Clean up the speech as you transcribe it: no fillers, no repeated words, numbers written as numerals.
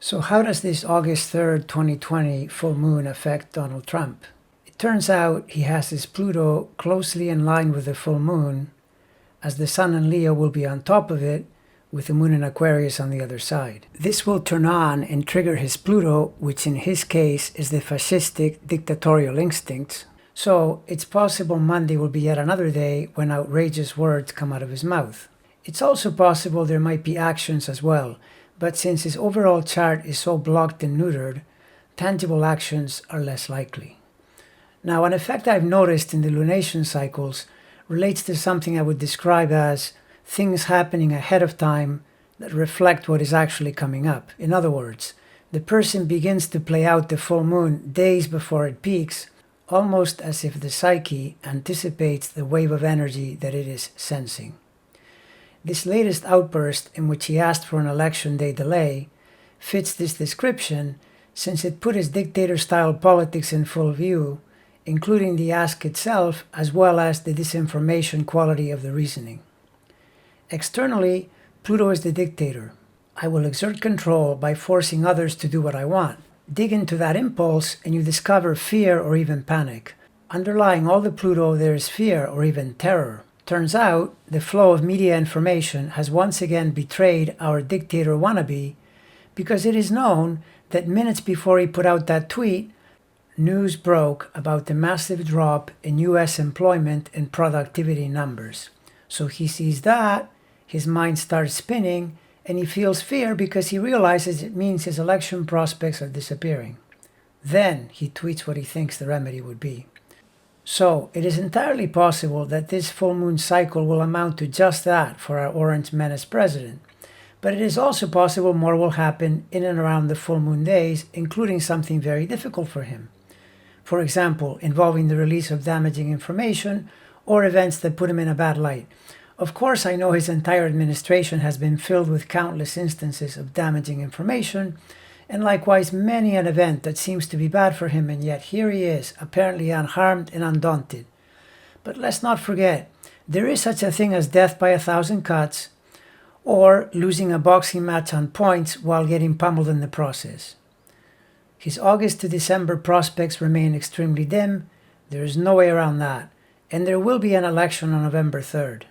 So how does this August 3rd, 2020 full moon affect Donald Trump? It turns out he has his Pluto closely in line with the full moon, as the Sun in Leo will be on top of it, with the moon in Aquarius on the other side. This will turn on and trigger his Pluto, which in his case is the fascistic dictatorial instincts. So it's possible Monday will be yet another day when outrageous words come out of his mouth. It's also possible there might be actions as well, but since his overall chart is so blocked and neutered, tangible actions are less likely. Now, an effect I've noticed in the lunation cycles relates to something I would describe as things happening ahead of time that reflect what is actually coming up. In other words, the person begins to play out the full moon days before it peaks, almost as if the psyche anticipates the wave of energy that it is sensing. This latest outburst, in which he asked for an election day delay, fits this description since it put his dictator-style politics in full view, including the ask itself as well as the disinformation quality of the reasoning. Externally, Pluto is the dictator. I will exert control by forcing others to do what I want. Dig into that impulse and you discover fear or even panic. Underlying all the Pluto, there is fear or even terror. Turns out, the flow of media information has once again betrayed our dictator wannabe because it is known that minutes before he put out that tweet, news broke about the massive drop in US employment and productivity numbers. So he sees that, his mind starts spinning, and he feels fear because he realizes it means his election prospects are disappearing. Then he tweets what he thinks the remedy would be. So, it is entirely possible that this full moon cycle will amount to just that for our Orange Menace president. But it is also possible more will happen in and around the full moon days, including something very difficult for him. For example, involving the release of damaging information or events that put him in a bad light. Of course, I know his entire administration has been filled with countless instances of damaging information, and likewise many an event that seems to be bad for him, and yet here he is, apparently unharmed and undaunted. But let's not forget, there is such a thing as death by 1,000 cuts, or losing a boxing match on points while getting pummeled in the process. His August to December prospects remain extremely dim, there is no way around that, and there will be an election on November 3rd.